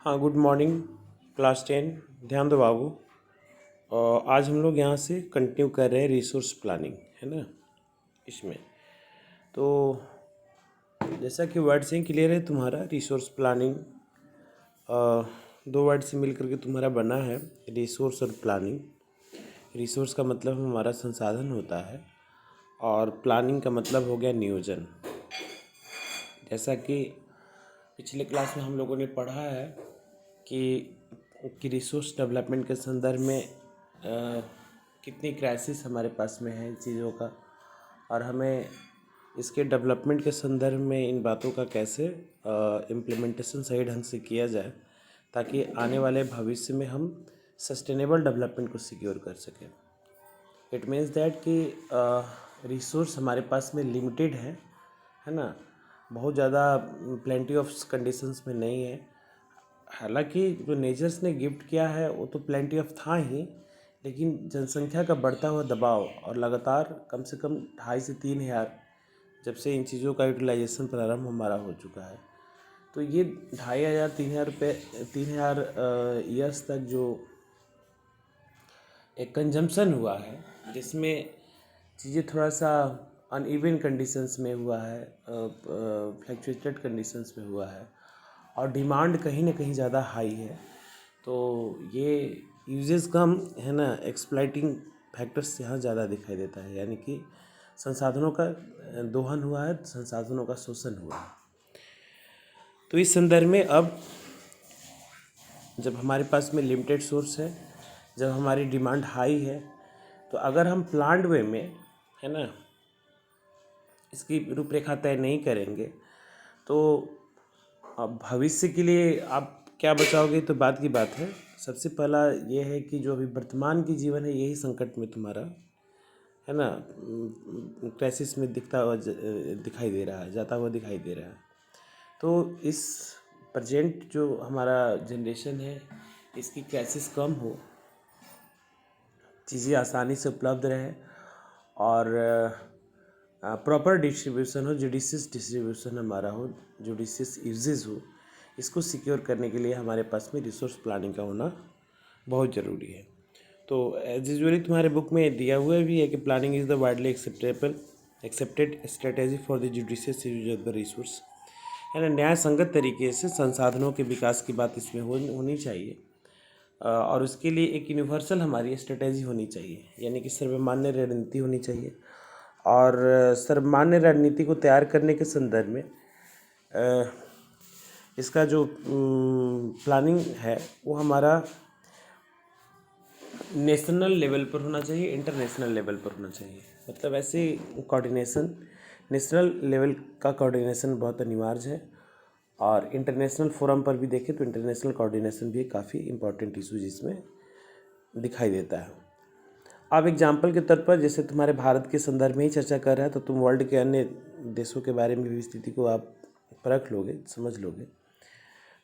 हाँ, good morning class 10। ध्यान दो बाबू। आज हम लोग यहाँ से कंटिन्यू कर रहे हैं रिसोर्स प्लानिंग, है ना। इसमें तो जैसा कि वर्ड से ही क्लियर है, तुम्हारा रिसोर्स प्लानिंग दो वर्ड से मिल करके तुम्हारा बना है, रिसोर्स और प्लानिंग। रिसोर्स का मतलब हमारा संसाधन होता है और प्लानिंग का मतलब हो गया नियोजन। जैसा कि पिछले क्लास में हम लोगों ने पढ़ा है कि रिसोर्स डेवलपमेंट के संदर्भ में कितनी क्राइसिस हमारे पास में है इन चीज़ों का, और हमें इसके डेवलपमेंट के संदर्भ में इन बातों का कैसे इम्प्लीमेंटेशन सही ढंग से किया जाए ताकि आने वाले भविष्य में हम सस्टेनेबल डेवलपमेंट को सिक्योर कर सकें। इट मीन्स दैट कि रिसोर्स हमारे पास में लिमिटेड है ना, बहुत ज़्यादा प्लेंटी ऑफ कंडीशंस में नहीं है। हालांकि जो नेचर्स ने गिफ्ट किया है वो तो प्लेंटी ऑफ था ही, लेकिन जनसंख्या का बढ़ता हुआ दबाव और लगातार कम से कम 2,500 से 3,000 जब से इन चीज़ों का यूटिलाइजेशन प्रारंभ हमारा हो चुका है, तो ये 2,500 3,000 ईयर्स तक जो एक कंजम्पशन हुआ है जिसमें चीज़ें थोड़ा सा अनइवन कंडीशंस में हुआ है, फ्लक्चुएटेड कंडीशंस में हुआ है, और डिमांड कहीं ना कहीं ज़्यादा हाई है, तो ये यूजेस कम है ना, एक्सप्लॉइटिंग फैक्टर्स यहाँ ज़्यादा दिखाई देता है, यानी कि संसाधनों का दोहन हुआ है, संसाधनों का शोषण हुआ है। तो इस संदर्भ में अब जब हमारे पास में लिमिटेड सोर्स है, जब हमारी डिमांड हाई है, तो अगर हम प्लान्ड वे में है ना इसकी रूपरेखा तय नहीं करेंगे तो अब भविष्य के लिए आप क्या बचाओगे, तो बात की बात है। सबसे पहला ये है कि जो अभी वर्तमान की जीवन है यही संकट में तुम्हारा है ना क्राइसिस में दिखाई दे रहा है, जाता हुआ दिखाई दे रहा है। तो इस प्रेजेंट जो हमारा जनरेशन है इसकी क्राइसिस कम हो, चीज़ें आसानी से उपलब्ध रहे और प्रॉपर डिस्ट्रीब्यूशन हो, जुडिशियस डिस्ट्रीब्यूशन हमारा हो, जुडिशियस यूजेस हो, इसको सिक्योर करने के लिए हमारे पास में रिसोर्स प्लानिंग का होना बहुत ज़रूरी है। तो एज यूजुअली तुम्हारे बुक में दिया हुआ भी है कि planning is the widely accepted strategy for the judicious use of the resource, यानी न्याय संगत तरीके से संसाधनों के विकास की बात इसमें होनी चाहिए, और उसके लिए एक यूनिवर्सल हमारी स्ट्रेटेजी होनी चाहिए, यानी कि सर्वमान्य रणनीति होनी चाहिए। और सर्वमान्य रणनीति को तैयार करने के संदर्भ में इसका जो प्लानिंग है वो हमारा नेशनल लेवल पर होना चाहिए, इंटरनेशनल लेवल पर होना चाहिए। मतलब ऐसे कोऑर्डिनेशन, नेशनल लेवल का कोऑर्डिनेशन बहुत अनिवार्य है, और इंटरनेशनल फोरम पर भी देखें तो इंटरनेशनल कोऑर्डिनेशन भी काफ़ी इंपॉर्टेंट इशू जिसमें दिखाई देता है। अब एग्जाम्पल के तौर पर जैसे तुम्हारे भारत के संदर्भ में ही चर्चा कर रहा है, तो तुम वर्ल्ड के अन्य देशों के बारे में भी स्थिति को आप परख लोगे, समझ लोगे।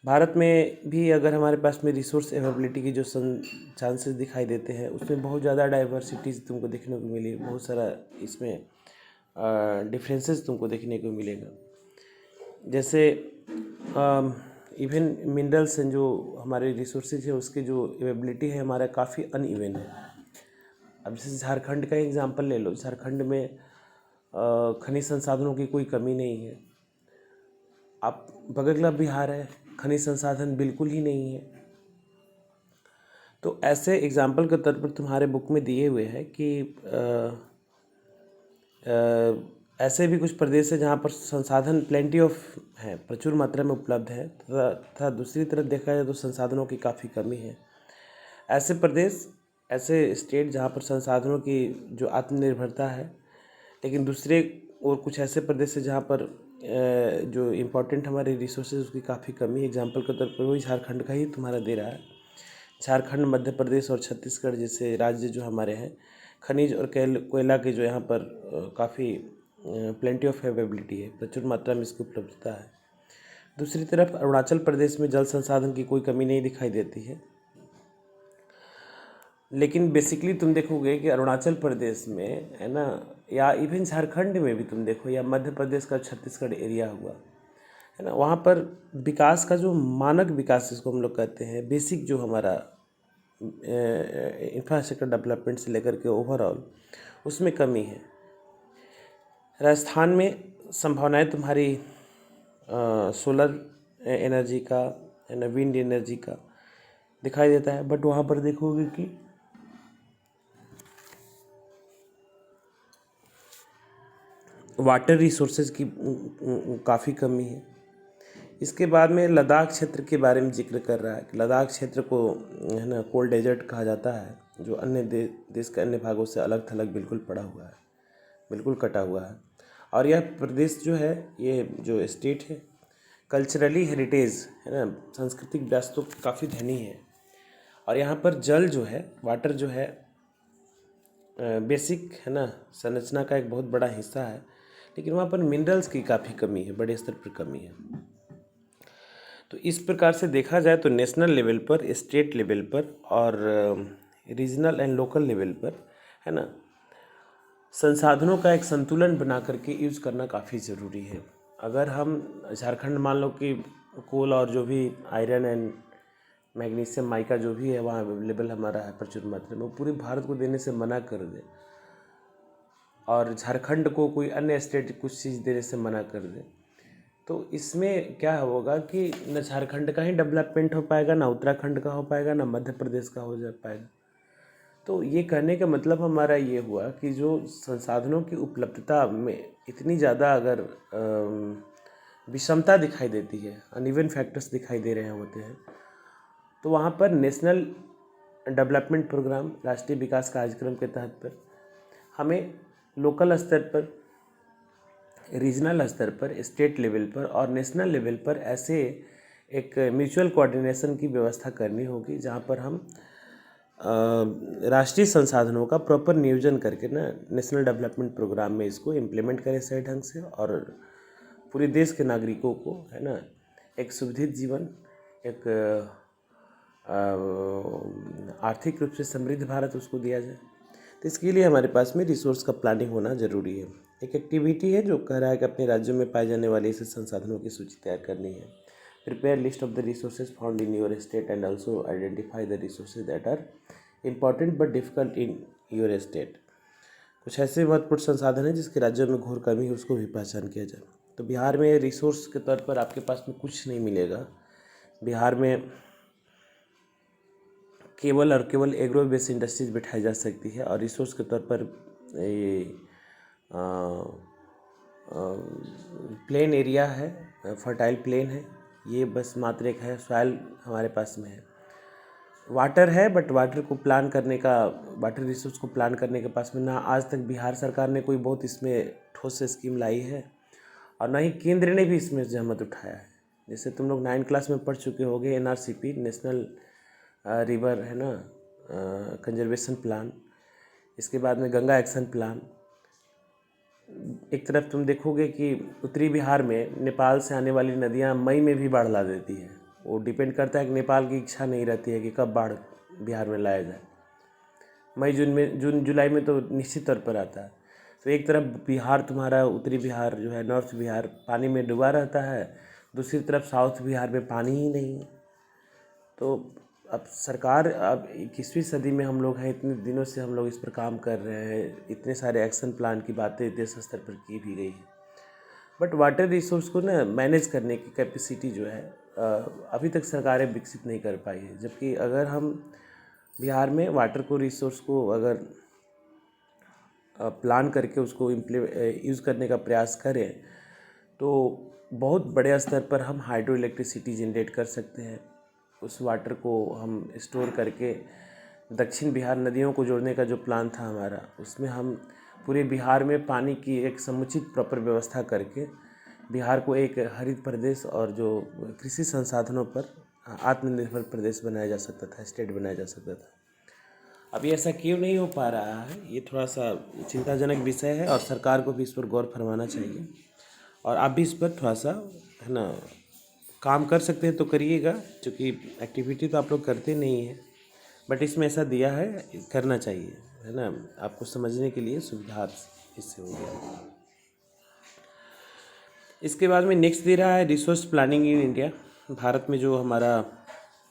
भारत में भी अगर हमारे पास में रिसोर्स अवेलेबिलिटी की जो चांसेस दिखाई देते हैं उसमें बहुत ज़्यादा डाइवर्सिटीज़ तुमको देखने को मिली, बहुत सारा इसमें डिफरेंसेस तुमको देखने को मिलेगा। जैसे इवन मिनरल्स हैं, जो हमारे रिसोर्सेज है उसकी जो अवेलेबिलिटी है हमारा काफ़ी अनइवन है। अब जैसे झारखंड का एग्जांपल ले लो, झारखंड में खनिज संसाधनों की कोई कमी नहीं है। आप बगल बिहार है, खनिज संसाधन बिल्कुल ही नहीं है। तो ऐसे एग्जाम्पल के तौर पर तुम्हारे बुक में दिए हुए हैं कि ऐसे भी कुछ प्रदेश है जहाँ पर संसाधन प्लेंटी ऑफ है, प्रचुर मात्रा में उपलब्ध है, तथा दूसरी तरफ देखा जाए तो संसाधनों की काफ़ी कमी है। ऐसे प्रदेश, ऐसे स्टेट जहाँ पर संसाधनों की जो आत्मनिर्भरता है, लेकिन दूसरे और कुछ ऐसे प्रदेश है जहाँ पर जो इम्पोर्टेंट हमारे रिसोर्सेज उसकी काफ़ी कमी है। एग्जाम्पल के तौर पर वही झारखंड का ही तुम्हारा दे रहा है। झारखंड, मध्य प्रदेश और छत्तीसगढ़ जैसे राज्य जो हमारे हैं, खनिज और कोयला के जो यहाँ पर काफ़ी प्लेंटी ऑफ अवेलेबिलिटी है, प्रचुर मात्रा में इसकी उपलब्धता है। दूसरी तरफ अरुणाचल प्रदेश में जल संसाधन की कोई कमी नहीं दिखाई देती है, लेकिन बेसिकली तुम देखोगे कि अरुणाचल प्रदेश में है ना, या इवन झारखंड में भी तुम देखो, या मध्य प्रदेश का छत्तीसगढ़ एरिया हुआ, है ना। वहाँ पर विकास का जो मानक विकास जिसको हम लोग कहते हैं, बेसिक जो हमारा इंफ्रास्ट्रक्चर डेवलपमेंट से लेकर के ओवरऑल उसमें कमी है। राजस्थान में संभावनाएं तुम्हारी सोलर एनर्जी का, है ना, विंड एनर्जी का दिखाई देता है, बट वहाँ पर देखोगे कि वाटर रिसोर्सेज की काफ़ी कमी है। इसके बाद में लद्दाख क्षेत्र के बारे में जिक्र कर रहा है कि लद्दाख क्षेत्र को, है ना, कोल्ड डेजर्ट कहा जाता है, जो अन्य देश के अन्य भागों से अलग थलग बिल्कुल पड़ा हुआ है, बिल्कुल कटा हुआ है। और यह प्रदेश जो है, ये जो स्टेट है, कल्चरली हेरिटेज, है ना, सांस्कृतिक विरासतों काफ़ी धनी है। और यहाँ पर जल जो है, वाटर जो है, बेसिक, है ना, संरचना का एक बहुत बड़ा हिस्सा है, लेकिन वहाँ पर मिनरल्स की काफ़ी कमी है, बड़े स्तर पर कमी है। तो इस प्रकार से देखा जाए तो नेशनल लेवल पर, स्टेट लेवल पर और रीजनल एंड लोकल लेवल पर, है ना, संसाधनों का एक संतुलन बना करके यूज़ करना काफ़ी ज़रूरी है। अगर हम झारखंड मान लो कि कोल और जो भी आयरन एंड मैग्नीशियम माइका जो भी है वहाँ अवेलेबल हमारा है प्रचुर मात्रा में, वो पूरे भारत को देने से मना कर दे और झारखंड को कोई अन्य स्टेट कुछ चीज़ देने से मना कर दे, तो इसमें क्या होगा कि न झारखंड का ही डेवलपमेंट हो पाएगा, ना उत्तराखंड का हो पाएगा, ना मध्य प्रदेश का हो जा पाएगा। तो ये कहने का मतलब हमारा ये हुआ कि जो संसाधनों की उपलब्धता में इतनी ज़्यादा अगर विषमता दिखाई देती है, अनइवन फैक्टर्स दिखाई दे रहे होते हैं, तो वहाँ पर नेशनल डेवलपमेंट प्रोग्राम, राष्ट्रीय विकास कार्यक्रम के तहत पर हमें लोकल स्तर पर, रीजनल स्तर पर, स्टेट लेवल पर और नेशनल लेवल पर ऐसे एक म्यूचुअल कोऑर्डिनेशन की व्यवस्था करनी होगी, जहाँ पर हम राष्ट्रीय संसाधनों का प्रॉपर नियोजन करके ना नेशनल डेवलपमेंट प्रोग्राम में इसको इम्प्लीमेंट करें सही ढंग से, और पूरे देश के नागरिकों को, है ना, एक सुविधित जीवन, एक आर्थिक रूप से समृद्ध भारत उसको दिया जाए। तो इसके लिए हमारे पास में रिसोर्स का प्लानिंग होना ज़रूरी है। एक एक्टिविटी है जो कह रहा है कि अपने राज्यों में पाए जाने वाले ऐसे संसाधनों की सूची तैयार करनी है। Prepare list of the resources found in your state and also identify the resources that are important but difficult in your state. कुछ ऐसे महत्वपूर्ण संसाधन हैं जिसके राज्यों में घोर कमी है, उसको भी पहचान किया जाए। तो बिहार में रिसोर्स के तौर पर आपके पास में कुछ नहीं मिलेगा। बिहार में केवल और केवल एग्रो बेस्ड इंडस्ट्रीज बिठाई जा सकती है, और रिसोर्स के तौर पर ये प्लेन एरिया है, फर्टाइल प्लेन है, ये बस मात्र एक है। सॉइल हमारे पास में है, वाटर है, बट वाटर को प्लान करने का, वाटर रिसोर्स को प्लान करने के पास में ना आज तक बिहार सरकार ने कोई बहुत इसमें ठोस स्कीम लाई है, और ना ही केंद्र ने भी इसमें जहमत उठाया है। जैसे तुम लोग 9th क्लास में पढ़ चुके होगे, NRCP, नेशनल रिवर, है ना, कंजर्वेशन प्लान, इसके बाद में गंगा एक्शन प्लान। एक तरफ तुम देखोगे कि उत्तरी बिहार में नेपाल से आने वाली नदियां मई में भी बाढ़ ला देती है। वो डिपेंड करता है कि नेपाल की इच्छा नहीं रहती है कि कब बाढ़ बिहार में लाया जाए। मई जून में, जून जुलाई में तो निश्चित तौर पर आता है। तो एक तरफ बिहार तुम्हारा, उत्तरी बिहार जो है, नॉर्थ बिहार पानी में डूबा रहता है, दूसरी तरफ साउथ बिहार में पानी ही नहीं है। तो अब सरकार, अब 21वीं सदी में हम लोग हैं, इतने दिनों से हम लोग इस पर काम कर रहे हैं, इतने सारे एक्शन प्लान की बातें देश स्तर पर की भी गई है, बट वाटर रिसोर्स को ना मैनेज करने की कैपेसिटी जो है अभी तक सरकारें विकसित नहीं कर पाई है। जबकि अगर हम बिहार में वाटर को, रिसोर्स को अगर प्लान करके उसको यूज़ करने का प्रयास करें, तो बहुत बड़े स्तर पर हम हाइड्रो इलेक्ट्रिसिटी जनरेट कर सकते हैं। उस वाटर को हम स्टोर करके दक्षिण बिहार नदियों को जोड़ने का जो प्लान था हमारा, उसमें हम पूरे बिहार में पानी की एक समुचित प्रॉपर व्यवस्था करके बिहार को एक हरित प्रदेश और जो कृषि संसाधनों पर आत्मनिर्भर प्रदेश बनाया जा सकता था, स्टेट बनाया जा सकता था। अभी ऐसा क्यों नहीं हो पा रहा है, ये थोड़ा सा चिंताजनक विषय है, और सरकार को भी इस पर गौर फरमाना चाहिए, और आप भी इस पर थोड़ा सा, है ना, काम कर सकते हैं तो करिएगा, क्योंकि एक्टिविटी तो आप लोग करते नहीं हैं, बट इसमें ऐसा दिया है, करना चाहिए, है ना, आपको समझने के लिए सुविधा इससे हो गया। इसके बाद में नेक्स्ट दे रहा है resource planning in India. Bharat में जो हमारा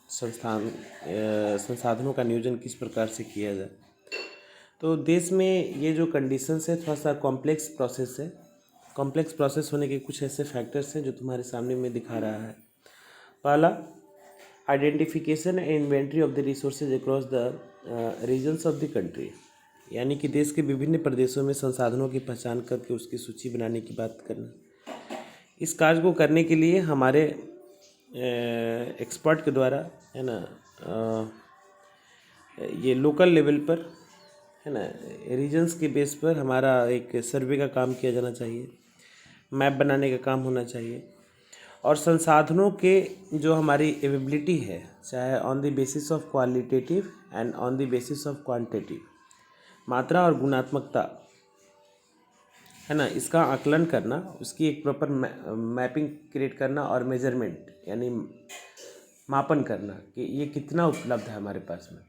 संसाधनों का नियोजन किस प्रकार से किया जाए। तो देश में ये जो कंडीशंस है थोड़ा सा कॉम्प्लेक्स प्रोसेस है। कॉम्प्लेक्स प्रोसेस होने के कुछ ऐसे फैक्टर्स हैं जो तुम्हारे सामने में दिखा रहा है। पहला, identification and inventory of the resources across the regions of the country, यानी कि देश के विभिन्न प्रदेशों में संसाधनों की पहचान करके उसकी सूची बनाने की बात करना। इस कार्य को करने के लिए हमारे एक्सपर्ट के द्वारा है ना ये लोकल लेवल पर है ना रीजन्स के बेस पर हमारा एक सर्वे का काम किया जाना चाहिए, मैप बनाने का काम होना चाहिए, और संसाधनों के जो हमारी एवेबिलिटी है, चाहे on the basis of qualitative and on the basis of quantitative, मात्रा और गुणात्मकता है ना, इसका आकलन करना, उसकी एक प्रॉपर मैपिंग क्रिएट करना और मेजरमेंट यानी मापन करना कि ये कितना उपलब्ध है हमारे पास में।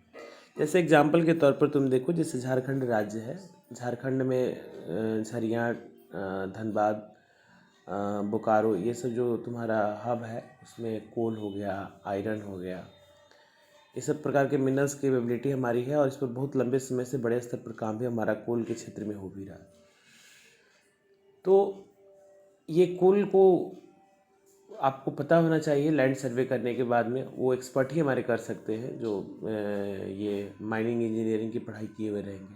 जैसे एग्जांपल के तौर पर तुम देखो, जैसे झारखंड राज्य है, झारखंड में झरिया, धनबाद, बोकारो, ये सब जो तुम्हारा हब है उसमें कोल हो गया, आयरन हो गया, ये सब प्रकार के मिनरल्स की एवेबिलिटी हमारी है और इस पर बहुत लंबे समय से बड़े स्तर पर काम भी हमारा कोल के क्षेत्र में हो भी रहा है। तो ये कोल को आपको पता होना चाहिए। लैंड सर्वे करने के बाद में वो एक्सपर्ट ही हमारे कर सकते हैं जो ये माइनिंग इंजीनियरिंग की पढ़ाई किए हुए रहेंगे।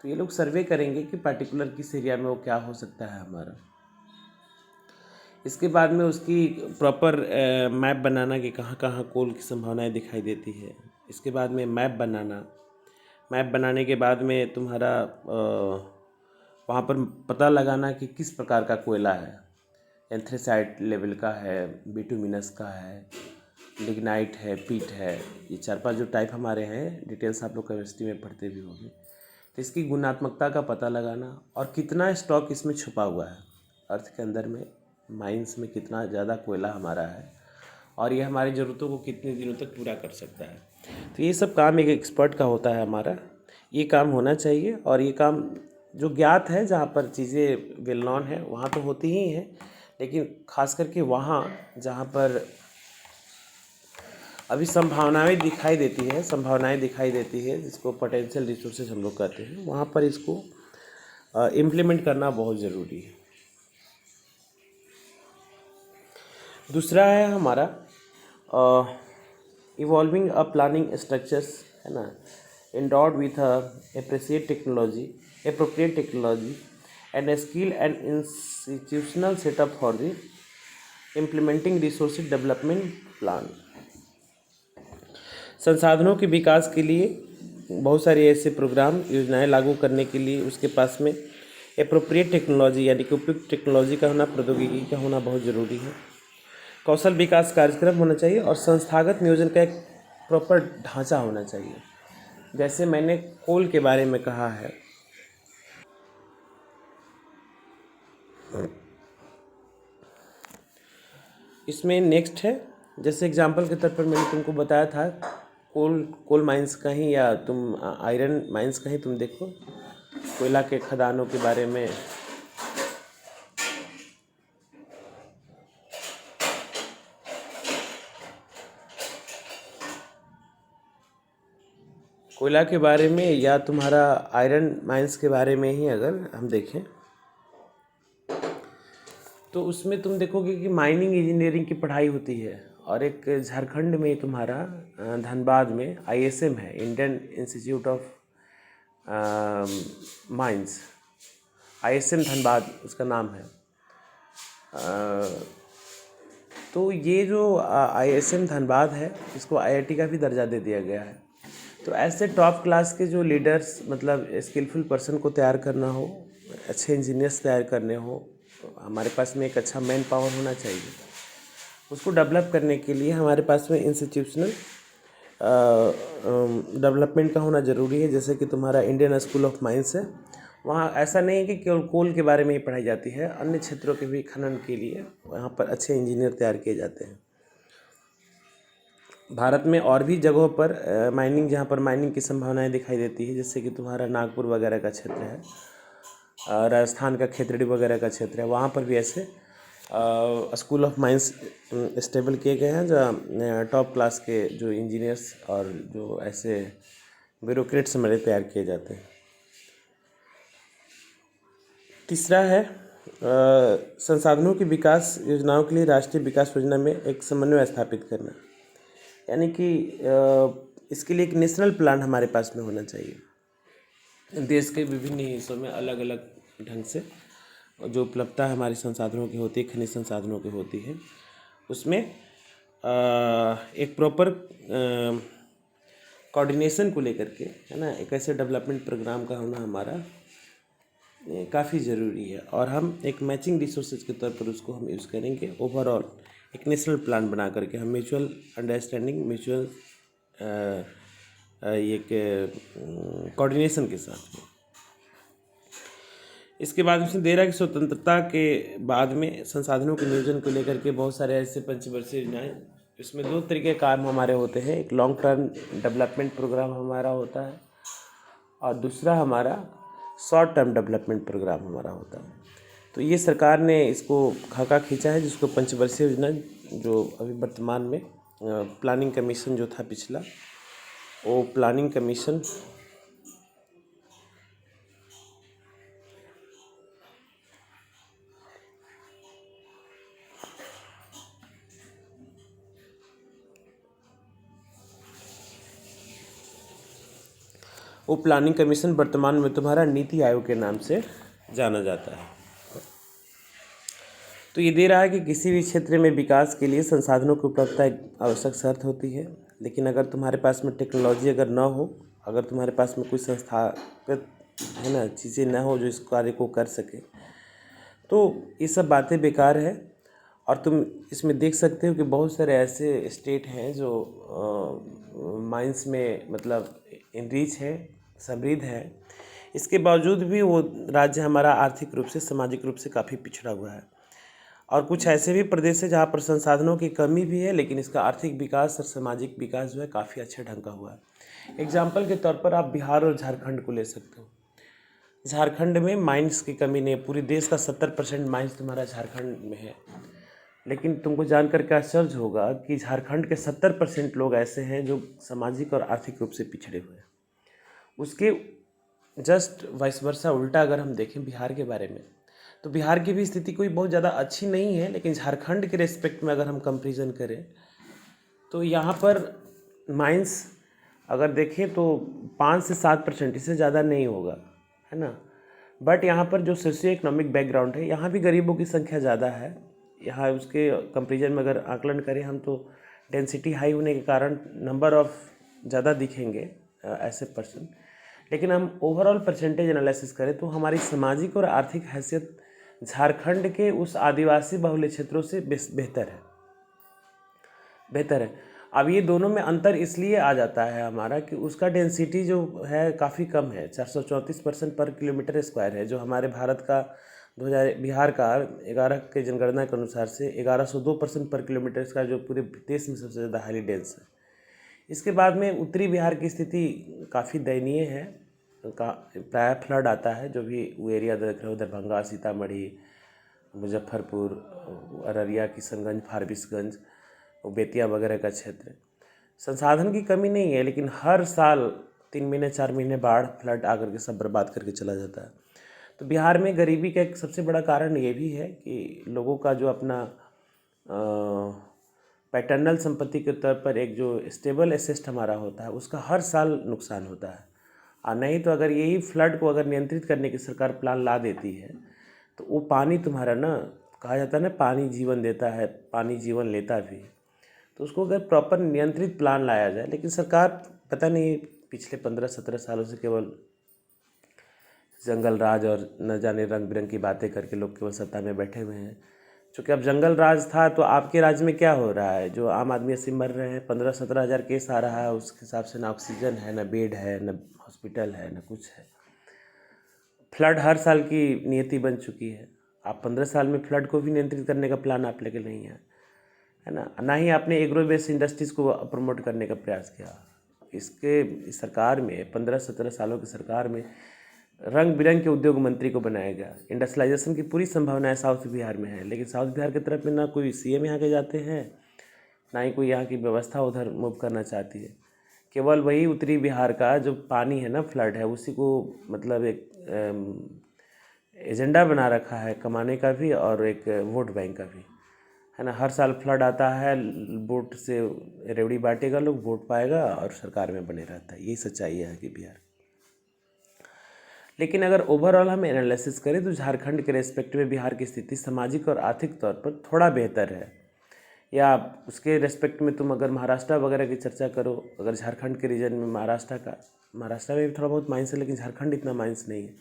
तो ये लोग सर्वे करेंगे कि पर्टिकुलर किस एरिया में वो क्या हो सकता है हमारा। इसके बाद में उसकी प्रॉपर मैप बनाना कि कहाँ कहाँ कोल की संभावनाएं दिखाई देती है। इसके बाद में मैप बनाने के बाद में तुम्हारा वहाँ पर पता लगाना कि किस प्रकार का कोयला है, एंथ्रेसाइट लेवल का है, बिटुमिनस का है, लिग्नाइट है, पीट है, ये 4-5 जो टाइप हमारे हैं, डिटेल्स आप लोग केमिस्ट्री में पढ़ते भी होंगे। तो इसकी गुणात्मकता का पता लगाना और कितना स्टॉक इसमें छुपा हुआ है, अर्थ के अंदर में माइंस में कितना ज़्यादा कोयला हमारा है और ये हमारी ज़रूरतों को कितने दिनों तक पूरा कर सकता है। तो ये सब काम एक एक्सपर्ट का होता है हमारा, ये काम होना चाहिए। और ये काम जो ज्ञात है, जहाँ पर चीज़ें वेल नॉन है वहाँ तो होती ही हैं, लेकिन खास करके वहाँ जहाँ पर अभी संभावनाएं दिखाई देती है जिसको पोटेंशियल रिसोर्सेज हम लोग कहते हैं, वहाँ पर इसको इम्प्लीमेंट करना बहुत ज़रूरी है। दूसरा है हमारा इवॉल्विंग अ प्लानिंग स्ट्रक्चर्स, है ना, endowed with a appropriate technology and a skill and institutional setup for the implementing resource development plan। संसाधनों के विकास के लिए बहुत सारे ऐसे प्रोग्राम योजनाएं लागू करने के लिए उसके पास में एप्रोप्रिएट टेक्नोलॉजी यानी कि उपयुक्त टेक्नोलॉजी का होना, प्रौद्योगिकी का होना बहुत ज़रूरी है। कौशल विकास कार्यक्रम होना चाहिए और संस्थागत नियोजन का एक प्रॉपर ढांचा होना चाहिए। जैसे मैंने कोल के बारे में कहा है, इसमें नेक्स्ट है, जैसे एग्जांपल के तौर पर मैंने तुमको बताया था कोल माइंस का ही, या तुम आयरन माइंस का ही तुम देखो, कोयला के खदानों के बारे में। कोयला के बारे में या तुम्हारा आयरन माइंस के बारे में ही अगर हम देखें तो उसमें तुम देखोगे कि माइनिंग इंजीनियरिंग की पढ़ाई होती है। और एक झारखंड में तुम्हारा धनबाद में ISM है, Indian institute of mines, ISM Dhanbad उसका नाम है। तो ये जो ISM धनबाद है इसको IIT का भी दर्जा दे दिया गया है। तो ऐसे टॉप क्लास के जो लीडर्स, मतलब स्किलफुल पर्सन को तैयार करना हो, अच्छे इंजीनियर्स तैयार करने हो, हमारे पास में एक अच्छा मैन पावर होना चाहिए। उसको डेवलप करने के लिए हमारे पास में इंस्टीट्यूशनल डेवलपमेंट का होना ज़रूरी है। जैसे कि तुम्हारा इंडियन स्कूल ऑफ माइंस है, वहाँ ऐसा नहीं है कि केवल कोल के बारे में ही पढ़ाई जाती है, अन्य क्षेत्रों के भी खनन के लिए वहाँ पर अच्छे इंजीनियर तैयार किए जाते हैं। भारत में और भी जगहों पर माइनिंग, जहाँ पर माइनिंग की संभावनाएं दिखाई देती है, जैसे कि तुम्हारा नागपुर वगैरह का क्षेत्र है, राजस्थान का खेतड़ी वगैरह का क्षेत्र है, वहाँ पर भी ऐसे स्कूल ऑफ माइंस स्टेबल किए गए हैं, जो टॉप क्लास के जो इंजीनियर्स और जो ऐसे ब्यूरोक्रेट्स हमारे तैयार किए जाते हैं। तीसरा है संसाधनों की विकास योजनाओं के लिए राष्ट्रीय विकास योजना में एक समन्वय स्थापित करना, यानी कि इसके लिए एक नेशनल प्लान हमारे पास में होना चाहिए। देश के विभिन्न हिस्सों में अलग अलग ढंग से जो उपलब्धता हमारे संसाधनों की होती है, खनिज संसाधनों की होती है, उसमें एक प्रॉपर कोऑर्डिनेशन को लेकर के, है ना, एक ऐसे डेवलपमेंट प्रोग्राम का होना हमारा काफ़ी ज़रूरी है। और हम एक मैचिंग रिसोर्सेज के तौर पर उसको हम यूज़ करेंगे। ओवरऑल एक नेशनल प्लान बना करके हम म्यूचुअल अंडरस्टैंडिंग, म्यूचुअल ये कोऑर्डिनेशन के साथ में। इसके बाद उसने दे रहा है कि स्वतंत्रता के बाद में संसाधनों के नियोजन को लेकर के बहुत सारे ऐसे पंचवर्षीय योजनाएं, इसमें दो तरीके काम हमारे होते हैं। एक लॉन्ग टर्म डेवलपमेंट प्रोग्राम हमारा होता है और दूसरा हमारा शॉर्ट टर्म डेवलपमेंट प्रोग्राम हमारा होता है। तो ये सरकार ने इसको खाका खींचा है, जिसको पंचवर्षीय योजना, जो अभी वर्तमान में प्लानिंग कमीशन जो था पिछला, वो प्लानिंग कमीशन वर्तमान में तुम्हारा नीति आयोग के नाम से जाना जाता है। तो ये दे रहा है कि किसी भी क्षेत्र में विकास के लिए संसाधनों की उपलब्धता एक आवश्यक शर्त होती है, लेकिन अगर तुम्हारे पास में टेक्नोलॉजी अगर ना हो, अगर तुम्हारे पास में कोई संस्थागत, है ना, चीज़ें ना हो जो इस कार्य को कर सके, तो ये सब बातें बेकार है। और तुम इसमें देख सकते हो कि बहुत सारे ऐसे स्टेट हैं जो माइंस में मतलब इनरीच है, समृद्ध है, इसके बावजूद भी वो राज्य हमारा आर्थिक रूप से, सामाजिक रूप से काफ़ी पिछड़ा हुआ है। और कुछ ऐसे भी प्रदेश है जहाँ पर संसाधनों की कमी भी है, लेकिन इसका आर्थिक विकास और सामाजिक विकास जो है काफ़ी अच्छे ढंग का हुआ है। एग्जाम्पल के तौर पर आप बिहार और झारखंड को ले सकते हो। झारखंड में माइंस की कमी नहीं है, पूरे देश का 70% माइंस तुम्हारा झारखंड में है, लेकिन तुमको जानकर के आश्चर्य होगा कि झारखंड के 70% लोग ऐसे हैं जो सामाजिक और आर्थिक रूप से पिछड़े हुए हैं। उसके जस्ट वाइस वर्सा उल्टा अगर हम देखें बिहार के बारे में, तो बिहार की भी स्थिति कोई बहुत ज़्यादा अच्छी नहीं है, लेकिन झारखंड के रेस्पेक्ट में अगर हम कंपैरिजन करें तो यहाँ पर माइंस अगर देखें तो 5 से 7%, इससे ज़्यादा नहीं होगा, है ना। बट यहाँ पर जो सोशियो इकोनॉमिक बैकग्राउंड है, यहाँ भी गरीबों की संख्या ज़्यादा है। यहाँ उसके कंपैरिजन में अगर आकलन करें हम, तो डेंसिटी हाई होने के कारण नंबर ऑफ ज़्यादा दिखेंगे ऐसे पर्सन, लेकिन हम ओवरऑल परसेंटेज एनालिसिस करें तो हमारी सामाजिक और आर्थिक हैसियत झारखंड के उस आदिवासी बहुल्य क्षेत्रों से बेहतर है। अब ये दोनों में अंतर इसलिए आ जाता है हमारा कि उसका डेंसिटी जो है काफ़ी कम है, 434% पर किलोमीटर स्क्वायर है, जो हमारे भारत का बिहार का 11 के जनगणना के अनुसार से 1102% पर किलोमीटर का, जो पूरे देश में सबसे ज़्यादा हाईली डेंस है। इसके बाद में उत्तरी बिहार की स्थिति काफ़ी दयनीय है, प्रायः फ्लड आता है। जो भी वो एरिया देख रहे हो, दरभंगा, सीतामढ़ी, मुजफ्फरपुर, अररिया, किशनगंज, फारबिसगंज, बेतिया वगैरह का क्षेत्र, संसाधन की कमी नहीं है, लेकिन हर साल 3 महीने 4 महीने बाढ़, फ्लड आकर के सब बर्बाद करके चला जाता है। तो बिहार में गरीबी का एक सबसे बड़ा कारण ये भी है कि लोगों का जो अपना पैटर्नल संपत्ति के तौर पर एक जो स्टेबल एसेट हमारा होता है, उसका हर साल नुकसान होता है। और नहीं तो अगर यही फ्लड को अगर नियंत्रित करने की सरकार प्लान ला देती है, तो वो पानी तुम्हारा, ना, कहा जाता है ना, पानी जीवन देता है, पानी जीवन लेता भी। तो उसको अगर प्रॉपर नियंत्रित प्लान लाया जाए, लेकिन सरकार पता नहीं पिछले 15-17 सालों से केवल जंगल राज और न जाने रंग बिरंग की बातें करके लोग केवल सत्ता में बैठे हुए हैं। चूँकि अब जंगल राज था, तो आपके राज्य में क्या हो रहा है, जो आम आदमी ऐसे मर रहे हैं, 15-17 हज़ार केस आ रहा है, उस हिसाब से ना ऑक्सीजन है, ना बेड है, ना हॉस्पिटल है, ना कुछ है। फ्लड हर साल की नियति बन चुकी है। आप 15 साल में फ्लड को भी नियंत्रित करने का प्लान आप लेके नहीं है ना। ना ही आपने एग्रो बेस्ड इंडस्ट्रीज़ को प्रमोट करने का प्रयास किया। इसके सरकार में 15-17 सालों की सरकार में रंग बिरंग के उद्योग मंत्री को बनाया गया। इंडस्ट्रियलाइजेशन की पूरी संभावनाएं साउथ बिहार में है, लेकिन साउथ बिहार की तरफ में ना कोई सीएम यहाँ के जाते हैं, ना ही कोई यहाँ की व्यवस्था उधर मूव करना चाहती है। केवल वही उत्तरी बिहार का जो पानी है ना, फ्लड है, उसी को मतलब एक एजेंडा बना रखा है कमाने का भी और एक वोट बैंक का भी, है ना। हर साल फ्लड आता है, वोट से रेवड़ी बांटेगा लोग, वोट पाएगा और सरकार में बने रहता है। यही सच्चाई है कि बिहार। लेकिन अगर ओवरऑल हम एनालिसिस करें तो झारखंड के रेस्पेक्ट में बिहार की स्थिति सामाजिक और आर्थिक तौर पर थोड़ा बेहतर है। या उसके रेस्पेक्ट में तुम अगर महाराष्ट्र वगैरह की चर्चा करो, अगर झारखंड के रीजन में महाराष्ट्र में भी थोड़ा बहुत माइंस है, लेकिन झारखंड इतना माइंस नहीं है।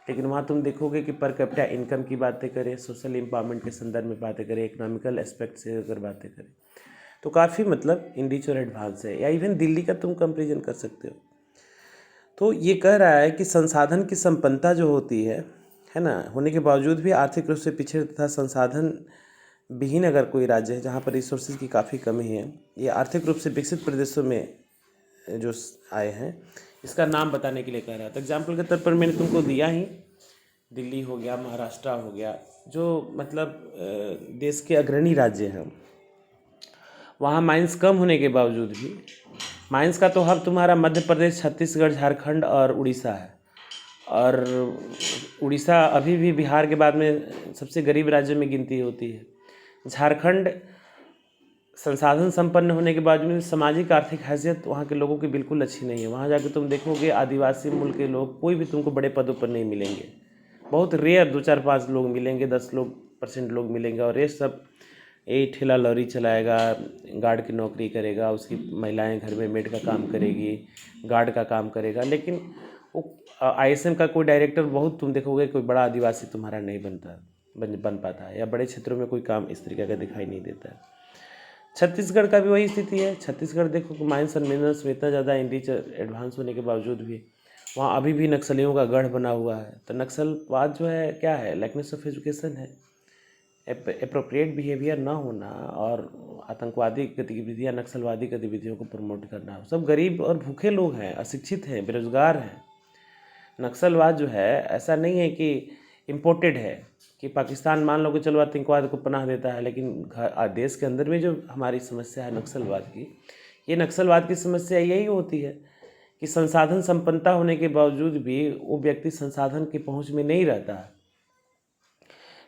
लेकिन वहाँ तुम देखोगे कि पर कैपिटा इनकम की बातें करें, सोशल एम्पावरमेंट के संदर्भ में बातें करें, इकोनॉमिकल एस्पेक्ट से अगर बातें करें तो काफ़ी मतलब इंडिच और एडवांस है। या इवन दिल्ली का तुम कंपेरिजन कर सकते हो। तो ये कह रहा है कि संसाधन की संपन्नता जो होती है ना, होने के बावजूद भी आर्थिक रूप से पिछड़े तथा संसाधन विहीन अगर कोई राज्य है जहाँ पर रिसोर्सेज की काफ़ी कमी है, ये आर्थिक रूप से विकसित प्रदेशों में जो आए हैं, इसका नाम बताने के लिए कह रहा था। एग्जाम्पल के तौर पर मैंने तुमको दिया ही, दिल्ली हो गया, महाराष्ट्र हो गया, जो मतलब देश के अग्रणी राज्य हैं। वहाँ माइंस कम होने के बावजूद भी, माइंस का तो हब तुम्हारा मध्य प्रदेश, छत्तीसगढ़, झारखंड और उड़ीसा है। और उड़ीसा अभी भी बिहार के बाद में सबसे गरीब राज्यों में गिनती होती है। झारखंड संसाधन संपन्न होने के बाद में सामाजिक आर्थिक हैसियत वहाँ के लोगों की बिल्कुल अच्छी नहीं है। वहाँ जाकर तुम देखोगे आदिवासी मूल के लोग कोई भी तुमको बड़े पदों पर नहीं मिलेंगे। बहुत रेयर 2-4-5 लोग मिलेंगे, 10% लोग मिलेंगे, और ये सब यही ठेला लॉरी चलाएगा, गार्ड की नौकरी करेगा, उसकी महिलाएं घर में मेड का काम करेगी, गार्ड का काम करेगा। लेकिन वो आईएसएम का कोई डायरेक्टर बहुत तुम देखोगे कोई बड़ा आदिवासी तुम्हारा नहीं बन पाता है, या बड़े क्षेत्रों में कोई काम इस तरीके का दिखाई नहीं देता है। छत्तीसगढ़ का भी वही स्थिति है। छत्तीसगढ़ देखो कि माइंस एंड मिनरल्स में इतना ज़्यादा इंडिच एडवांस होने के बावजूद भी वहाँ अभी भी नक्सलियों का गढ़ बना हुआ है। तो नक्सलवाद जो है क्या है, लैकनेस ऑफ एजुकेशन है, एप्रोप्रिएट बिहेवियर ना होना, और आतंकवादी गतिविधियाँ, नक्सलवादी गतिविधियों को प्रमोट करना। सब गरीब और भूखे लोग हैं, अशिक्षित हैं, बेरोजगार हैं। नक्सलवाद जो है ऐसा नहीं है कि इम्पोर्टेड है, कि पाकिस्तान मान लो कि चलो आतंकवाद को पनाह देता है, लेकिन देश के अंदर में जो हमारी समस्या है नक्सलवाद की, ये नक्सलवाद की समस्या यही होती है कि संसाधन संपन्नता होने के बावजूद भी वो व्यक्ति संसाधन की पहुंच में नहीं रहता है।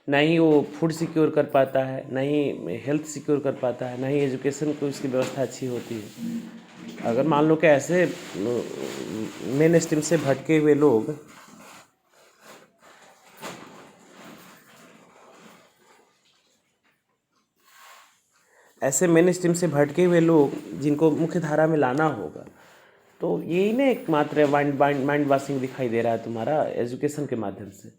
ना ही वो फूड सिक्योर कर पाता है, ना ही हेल्थ सिक्योर कर पाता है, ना ही एजुकेशन को उसकी व्यवस्था अच्छी होती है। अगर मान लो कि ऐसे मेन स्ट्रीम से भटके हुए लोग, जिनको मुख्य धारा में लाना होगा, तो यही ना एकमात्र माइंड वॉशिंग दिखाई दे रहा है तुम्हारा एजुकेशन के माध्यम से।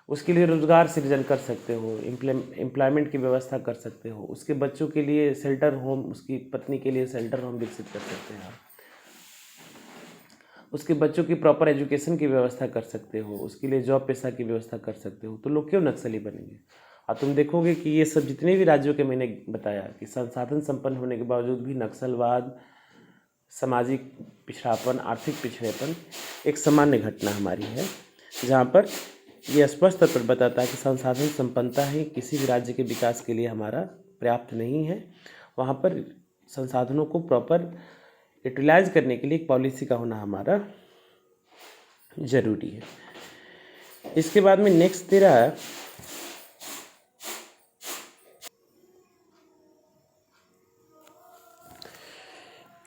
उसके लिए रोजगार सृजन कर सकते हो, एम्प्लॉयमेंट की व्यवस्था कर सकते हो, उसके बच्चों के लिए शेल्टर होम, उसकी पत्नी के लिए शेल्टर होम विकसित कर सकते हैं, उसके बच्चों की प्रॉपर एजुकेशन की व्यवस्था कर सकते हो, उसके लिए जॉब पेशा की व्यवस्था कर सकते हो। तो लोग क्यों नक्सली बनेंगे? और तुम देखोगे कि ये सब जितने भी राज्यों के मैंने बताया कि संसाधन संपन्न होने के बावजूद भी नक्सलवाद, सामाजिक पिछड़ापन, आर्थिक पिछड़ेपन एक सामान्य घटना हमारी है, जहाँ पर यह स्पष्ट तौर पर बताता है कि संसाधन संपन्नता ही किसी भी राज्य के विकास के लिए हमारा पर्याप्त नहीं है। वहाँ पर संसाधनों को प्रॉपर यूटिलाइज करने के लिए एक पॉलिसी का होना हमारा ज़रूरी है। इसके बाद में नेक्स्ट तेरा है,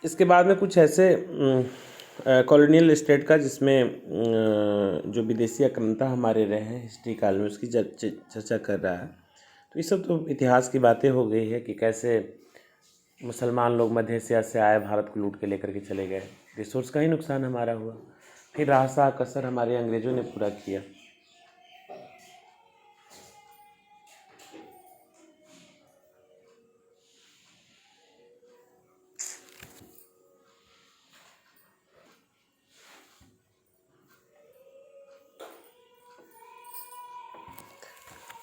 इसके बाद में कुछ ऐसे कॉलोनियल स्टेट का जिसमें जो विदेशी आक्रांता हमारे रहे हैं हिस्ट्री काल में, उसकी चर्चा कर रहा है। तो ये सब तो इतिहास की बातें हो गई है कि कैसे मुसलमान लोग मध्य एशिया से आए, भारत को लूट के लेकर के चले गए, रिसोर्स का ही नुकसान हमारा हुआ। फिर राहसा कसर हमारे अंग्रेज़ों ने पूरा किया।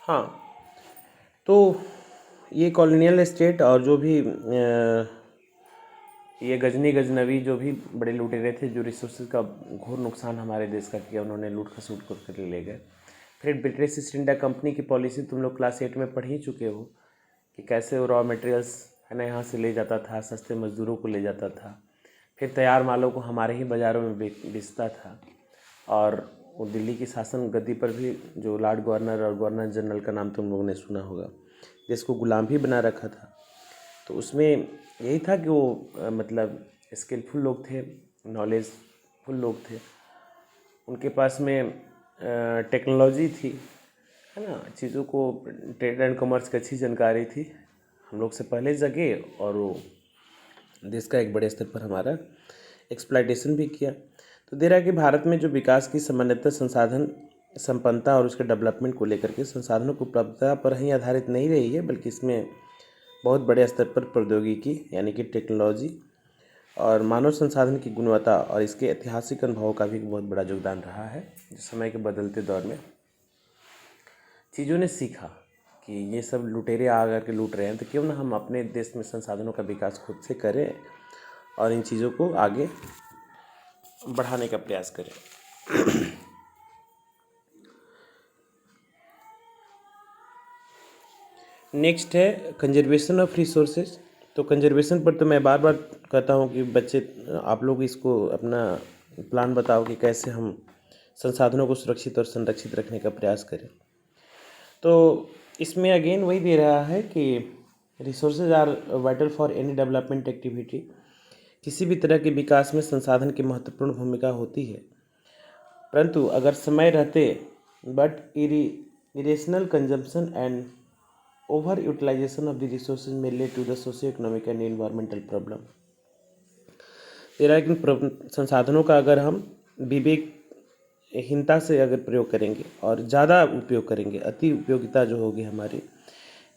हाँ, तो ये कॉलोनियल स्टेट और जो भी ये गजनी गजनवी जो भी बड़े लुटेरे थे, जो रिसोर्सेज का घोर नुकसान हमारे देश का किया, उन्होंने लूट खसूट कर ले गए। फिर ब्रिटिश ईस्ट इंडिया कंपनी की पॉलिसी तुम लोग क्लास 8 में पढ़ ही चुके हो कि कैसे वो रॉ मटेरियल्स है ना यहाँ से ले जाता था, सस्ते मजदूरों को ले जाता था, फिर तैयार मालों को हमारे ही बाज़ारों में बेचता था। और वो दिल्ली की शासन गद्दी पर भी जो लॉर्ड गवर्नर और गवर्नर जनरल का नाम तुम लोगों ने सुना होगा, जिसको गुलाम भी बना रखा था। तो उसमें यही था कि वो मतलब स्किलफुल लोग थे, नॉलेजफुल लोग थे, उनके पास में टेक्नोलॉजी थी, है ना, चीज़ों को ट्रेड एंड कॉमर्स की अच्छी जानकारी थी, हम लोग से पहले जगे और वो देश का एक बड़े स्तर पर हमारा एक्सप्लॉयटेशन भी किया। तो दे रहा है कि भारत में जो विकास की सामान्यतः संसाधन संपन्नता और उसके डेवलपमेंट को लेकर के संसाधनों की उपलब्धता पर ही आधारित नहीं रही है, बल्कि इसमें बहुत बड़े स्तर पर प्रौद्योगिकी यानी कि टेक्नोलॉजी और मानव संसाधन की गुणवत्ता और इसके ऐतिहासिक अनुभवों का भी बहुत बड़ा योगदान रहा है। जिस समय के बदलते दौर में चीज़ों ने सीखा कि ये सब लुटेरे आ करके लूट रहे हैं, तो क्यों ना हम अपने देश में संसाधनों का विकास खुद से करें और इन चीज़ों को आगे बढ़ाने का प्रयास करें। नेक्स्ट है कंजर्वेशन ऑफ रिसोर्सेज। तो कंजर्वेशन पर तो मैं बार बार कहता हूँ कि बच्चे आप लोग इसको अपना प्लान बताओ कि कैसे हम संसाधनों को सुरक्षित और संरक्षित रखने का प्रयास करें। तो इसमें अगेन वही दे रहा है कि resources are vital for any development activity. किसी भी तरह के विकास में संसाधन की महत्वपूर्ण भूमिका होती है, परंतु अगर समय रहते but irrational consumption and over utilization of the resources में lead to the socio economic and environmental problem. तेरा कि संसाधनों का अगर हम विवेकहीनता से अगर प्रयोग करेंगे और ज़्यादा उपयोग करेंगे, अति उपयोगिता जो होगी हमारी,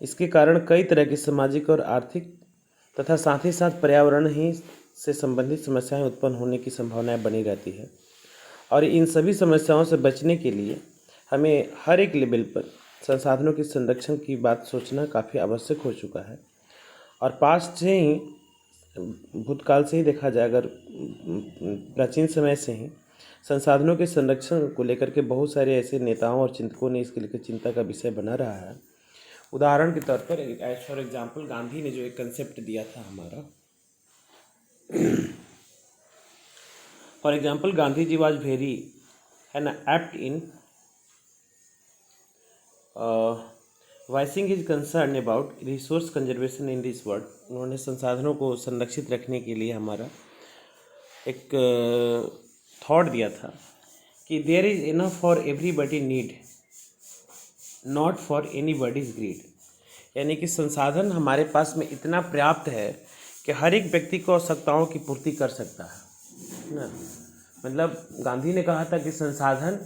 इसके कारण कई तरह की सामाजिक और आर्थिक तथा साथ ही साथ पर्यावरण ही से संबंधित समस्याएं उत्पन्न होने की संभावनाएं बनी रहती है। और इन सभी समस्याओं से बचने के लिए हमें हर एक लेवल पर संसाधनों के संरक्षण की बात सोचना काफ़ी आवश्यक हो चुका है। और पास्ट से ही, भूतकाल से ही देखा जाए, अगर प्राचीन समय से ही संसाधनों के संरक्षण को लेकर के बहुत सारे ऐसे नेताओं और चिंतकों ने इसके लेकर चिंता का विषय बना रहा है। उदाहरण के तौर पर एज फॉर एग्जाम्पल गांधी ने जो एक कंसेप्ट दिया था हमारा, for example Gandhi ji was very है ना apt in voicing his concern about resource conservation in this world. उन्होंने संसाधनों को संरक्षित रखने के लिए हमारा एक थॉट दिया था कि there is enough for everybody need, not for anybody's greed. यानी कि संसाधन हमारे पास में इतना पर्याप्त है कि हर एक व्यक्ति को आवश्यकताओं की पूर्ति कर सकता है ना। मतलब गांधी ने कहा था कि संसाधन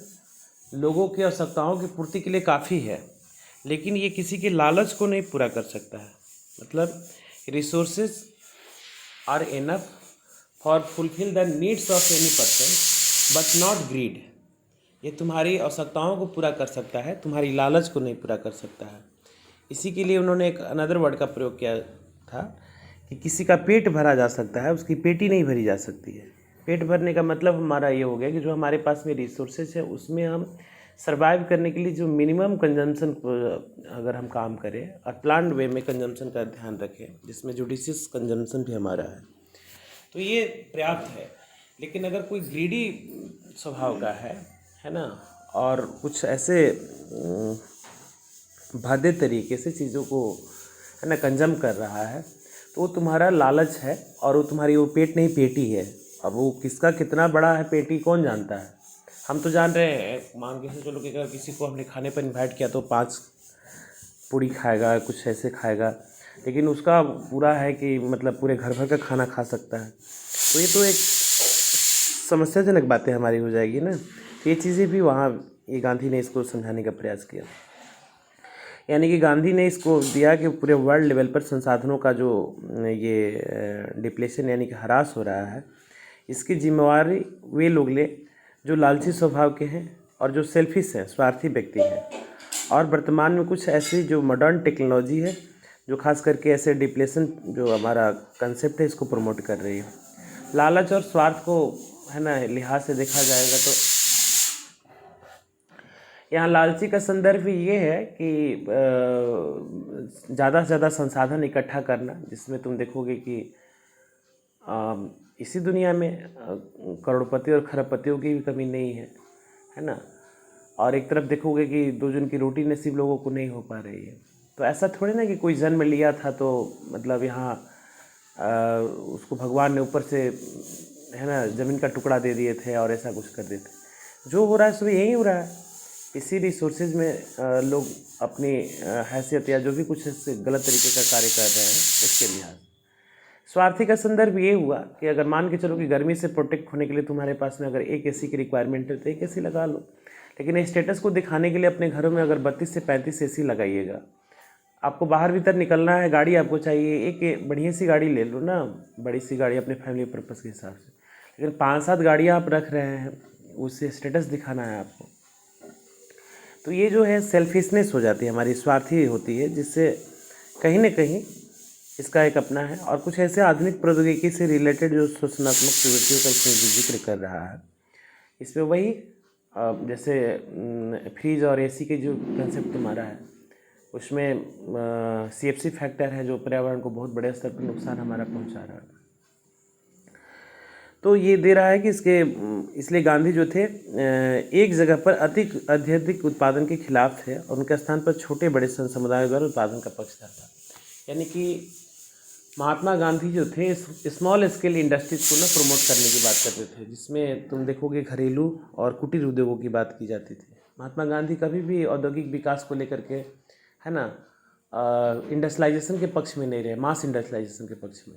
लोगों की आवश्यकताओं की पूर्ति के लिए काफ़ी है, लेकिन ये किसी के लालच को नहीं पूरा कर सकता है। मतलब resources are enough for fulfil the needs of any person but not greed. ये तुम्हारी आवश्यकताओं को पूरा कर सकता है, तुम्हारी लालच को नहीं पूरा कर सकता है। इसी के लिए उन्होंने एक अनदर वर्ड का प्रयोग किया था कि किसी का पेट भरा जा सकता है, उसकी पेटी नहीं भरी जा सकती है। पेट भरने का मतलब हमारा ये हो गया कि जो हमारे पास में रिसोर्सेज है उसमें हम सर्वाइव करने के लिए जो मिनिमम कंजम्पशन अगर हम काम करें और प्लान्ड वे में कंजम्पशन का ध्यान रखें, जिसमें जुडिशियस कंजम्पशन भी हमारा है, तो ये पर्याप्त है। लेकिन अगर कोई ग्रीडी स्वभाव का है ना, और कुछ ऐसे भद्दे तरीके से चीज़ों को है ना कंजम कर रहा है, तो वो तुम्हारा लालच है और वो तुम्हारी वो पेट नहीं पेटी है। अब वो किसका कितना बड़ा है पेटी कौन जानता है। हम तो जान रहे हैं, मान के चलो कि अगर किसी को हमने खाने पर इनवाइट किया तो 5 पूड़ी खाएगा, कुछ ऐसे खाएगा, लेकिन उसका पूरा है कि मतलब पूरे घर भर का खाना खा सकता है। तो ये तो एक समस्याजनक बातें हमारी हो जाएगी ना। तो ये चीज़ें भी वहाँ ये गांधी ने इसको समझाने का प्रयास किया। यानी कि गांधी ने इसको दिया कि पूरे वर्ल्ड लेवल पर संसाधनों का जो ये डिप्लेशन यानी कि ह्रास हो रहा है, इसकी जिम्मेवारी वे लोग ले जो लालची स्वभाव के हैं और जो सेल्फिश हैं, स्वार्थी व्यक्ति हैं। और वर्तमान में कुछ ऐसी जो मॉडर्न टेक्नोलॉजी है जो खास करके ऐसे डिप्लेशन जो हमारा कंसेप्ट है इसको प्रमोट कर रही है। लालच और स्वार्थ को है ना लिहाज से देखा जाएगा तो यहाँ लालची का संदर्भ ये है कि ज़्यादा से ज़्यादा संसाधन इकट्ठा करना, जिसमें तुम देखोगे कि इसी दुनिया में करोड़पति और खरबपतियों की भी कमी नहीं है ना। और एक तरफ देखोगे कि दो जन की रोटी नसीब लोगों को नहीं हो पा रही है। तो ऐसा थोड़ी ना कि कोई जन्म लिया था तो मतलब यहाँ उसको भगवान ने ऊपर से है ना ज़मीन का टुकड़ा दे दिए थे और ऐसा कुछ कर देते। जो हो रहा है सब यही हो रहा है। इसी रिसोर्सेज में लोग अपनी हैसियत या जो भी कुछ इससे गलत तरीके का कार्य कर रहे हैं उसके लिहाज। स्वार्थी का संदर्भ ये हुआ कि अगर मान के चलो कि गर्मी से प्रोटेक्ट होने के लिए तुम्हारे पास में अगर एक एसी की रिक्वायरमेंट है तो एक एसी लगा लो, लेकिन स्टेटस को दिखाने के लिए अपने घरों में अगर 32 से 35 एसी लगाइएगा। आपको बाहर भीतर निकलना है, गाड़ी आपको चाहिए, एक बढ़िया सी गाड़ी ले लो ना, बड़ी सी गाड़ी अपने फैमिली पर्पज़ के हिसाब से। लेकिन 5-7 गाड़ियाँ आप रख रहे हैं, उससे स्टेटस दिखाना है आपको। तो ये जो है सेल्फिशनेस हो जाती है हमारी, स्वार्थी होती है, जिससे कहीं ना कहीं इसका एक अपना है। और कुछ ऐसे आधुनिक प्रौद्योगिकी से रिलेटेड जो शोषणात्मक प्रवृत्तियों का इसमें जो जिक्र कर रहा है, इसमें वही जैसे फ्रीज और एसी के जो कंसेप्ट तुम्हारा है उसमें CFC फैक्टर है जो पर्यावरण को बहुत बड़े स्तर पर नुकसान हमारा पहुंचा रहा है। तो ये दे रहा है कि इसलिए गांधी जो थे एक जगह पर अत्यधिक उत्पादन के खिलाफ थे और उनके स्थान पर छोटे बड़े समुदायों द्वारा उत्पादन का पक्षधर था। यानी कि महात्मा गांधी जो थे स्मॉल स्केल इंडस्ट्रीज को ना प्रमोट करने की बात करते थे, जिसमें तुम देखोगे घरेलू और कुटीर उद्योगों की बात की जाती थी। महात्मा गांधी कभी भी औद्योगिक विकास को लेकर के है ना इंडस्ट्रियलाइजेशन के पक्ष में नहीं रहे, मास इंडस्ट्रियलाइजेशन के पक्ष में,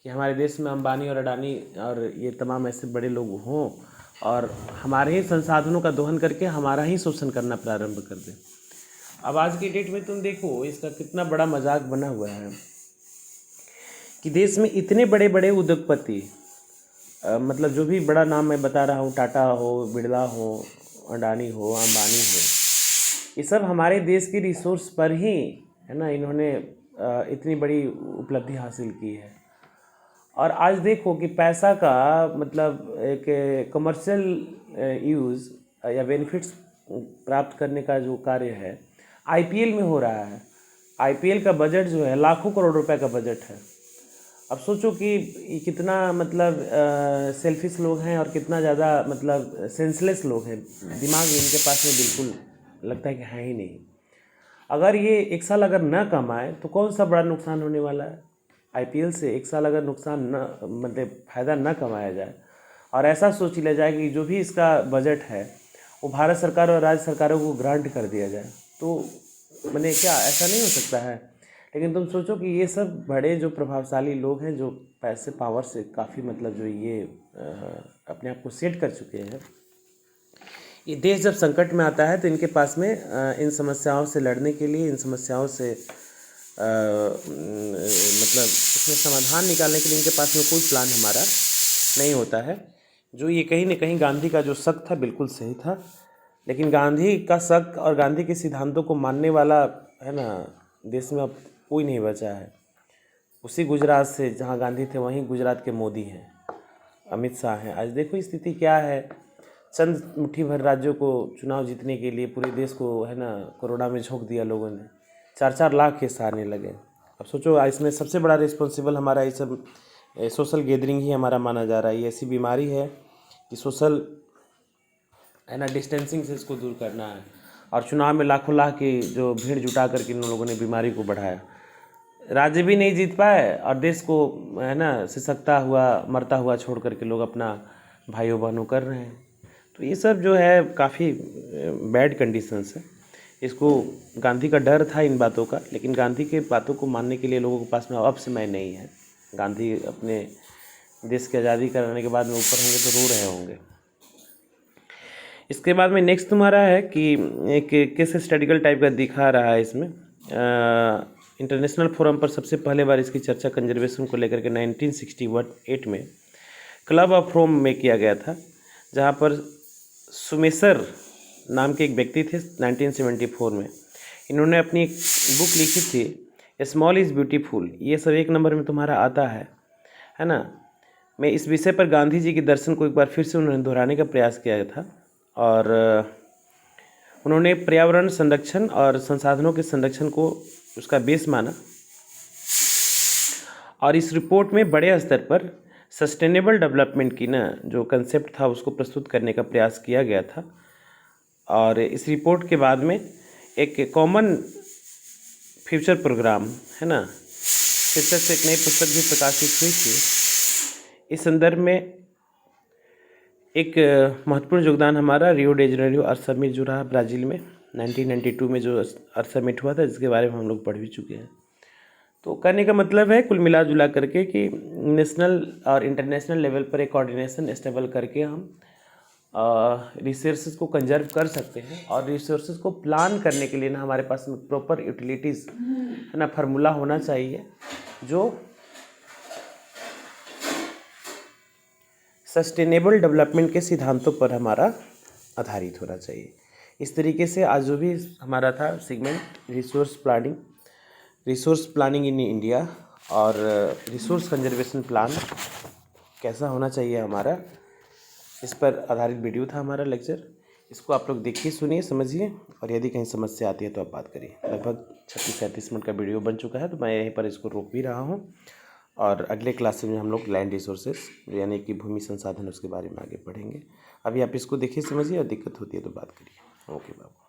कि हमारे देश में अंबानी और अडानी और ये तमाम ऐसे बड़े लोग हों और हमारे ही संसाधनों का दोहन करके हमारा ही शोषण करना प्रारंभ कर दें। अब आज की डेट में तुम देखो इसका कितना बड़ा मजाक बना हुआ है कि देश में इतने बड़े बड़े उद्योगपति, मतलब जो भी बड़ा नाम मैं बता रहा हूँ, टाटा हो, बिरला हो, अडानी हो, अंबानी हो, ये सब हमारे देश की रिसोर्स पर ही है ना इन्होंने इतनी बड़ी उपलब्धि हासिल की है। और आज देखो कि पैसा का मतलब एक कमर्शियल यूज़ या बेनिफिट्स प्राप्त करने का जो कार्य है IPL में हो रहा है। IPL का बजट जो है लाखों करोड़ रुपए का बजट है। अब सोचो कि कितना मतलब सेल्फिश लोग हैं और कितना ज़्यादा मतलब सेंसलेस लोग हैं, दिमाग इनके पास में बिल्कुल लगता है कि है ही नहीं। अगर ये एक साल अगर न कमाए तो कौन सा बड़ा नुकसान होने वाला है। IPL से एक साल अगर नुकसान न मतलब फ़ायदा न कमाया जाए और ऐसा सोच लिया जाए कि जो भी इसका बजट है वो भारत सरकार और राज्य सरकारों को ग्रांट कर दिया जाए, तो मैंने क्या ऐसा नहीं हो सकता है। लेकिन तुम सोचो कि ये सब बड़े जो प्रभावशाली लोग हैं जो पैसे पावर से काफ़ी मतलब जो ये अपने आप को सेट कर चुके हैं, ये देश जब संकट में आता है तो इनके पास में इन समस्याओं से लड़ने के लिए, इन समस्याओं से मतलब इसमें समाधान निकालने के लिए इनके पास में कोई प्लान हमारा नहीं होता है। जो ये कहीं ना कहीं गांधी का जो शक था बिल्कुल सही था, लेकिन गांधी का शक और गांधी के सिद्धांतों को मानने वाला है ना देश में अब कोई नहीं बचा है। उसी गुजरात से जहाँ गांधी थे वहीं गुजरात के मोदी हैं, अमित शाह हैं। आज देखो स्थिति क्या है, चंद मुट्ठी भर राज्यों को चुनाव जीतने के लिए पूरे देश को है ना कोरोना में झोंक दिया लोगों ने, 4-4 लाख केस आने लगे। अब सोचो इसमें सबसे बड़ा रिस्पॉन्सिबल हमारा ये सब सोशल गैदरिंग ही हमारा माना जा रहा है। ये ऐसी बीमारी है कि सोशल है ना डिस्टेंसिंग से इसको दूर करना है, और चुनाव में लाखों लाख की जो भीड़ जुटा करके इन लोगों ने बीमारी को बढ़ाया। राज्य भी नहीं जीत पाए और देश को है ना सिसकता हुआ मरता हुआ छोड़ करके लोग अपना भाइयों बहनों कर रहे हैं। तो ये सब जो है काफ़ी बैड कंडीशंस है। इसको गांधी का डर था इन बातों का, लेकिन गांधी के बातों को मानने के लिए लोगों के पास में अब समय नहीं है। गांधी अपने देश की आज़ादी कराने के बाद में ऊपर होंगे तो रो रहे होंगे। इसके बाद में नेक्स्ट तुम्हारा है कि एक केस स्टडिकल टाइप का दिखा रहा है इसमें। इंटरनेशनल फोरम पर सबसे पहले बार इसकी चर्चा कंजर्वेशन को लेकर के 1968 में क्लब ऑफ रोम में किया गया था, जहां पर सुमेसर नाम के एक व्यक्ति थे 1974 में। इन्होंने अपनी एक बुक लिखी थी स्मॉल इज़ ब्यूटीफुल, ये सब 1 नंबर में तुम्हारा आता है ना। मैं इस विषय पर गांधी जी के दर्शन को एक बार फिर से उन्होंने दोहराने का प्रयास किया था और उन्होंने पर्यावरण संरक्षण और संसाधनों के संरक्षण को उसका बेस माना और इस रिपोर्ट में बड़े स्तर पर सस्टेनेबल डेवलपमेंट की जो कंसेप्ट था उसको प्रस्तुत करने का प्रयास किया गया था। और इस रिपोर्ट के बाद में एक कॉमन फ्यूचर प्रोग्राम है ना शीर्षक से एक नई पुस्तक भी प्रकाशित हुई थी। इस संदर्भ में एक महत्वपूर्ण योगदान हमारा रियो डे जनेरियो अर्थ समिट जो रहा ब्राज़ील में 1992 में जो अर्थ समिट हुआ था, जिसके बारे में हम लोग पढ़ भी चुके हैं। तो कहने का मतलब है कुल मिला जुला करके कि नेशनल और इंटरनेशनल लेवल पर एक कोऑर्डिनेशन एस्टेबल करके हम रिसोर्सेज को कंजर्व कर सकते हैं और रिसोर्सेज को प्लान करने के लिए हमारे पास प्रॉपर यूटिलिटीज़ है ना फार्मूला होना चाहिए जो सस्टेनेबल डेवलपमेंट के सिद्धांतों पर हमारा आधारित होना चाहिए। इस तरीके से आज जो भी हमारा था segment resource planning in India और रिसोर्स कंजर्वेशन प्लान कैसा होना चाहिए हमारा, इस पर आधारित वीडियो था हमारा लेक्चर। इसको आप लोग देखिए, सुनिए, समझिए और यदि कहीं समस्या आती है तो आप बात करिए। लगभग 36-37 मिनट का वीडियो बन चुका है तो मैं यहीं पर इसको रोक भी रहा हूँ और अगले क्लास में हम लोग लैंड रिसोर्सेस यानी कि भूमि संसाधन उसके बारे में आगे पढ़ेंगे। अभी आप इसको देखिए, समझिए और दिक्कत होती है तो बात करिए। ओके बाबू।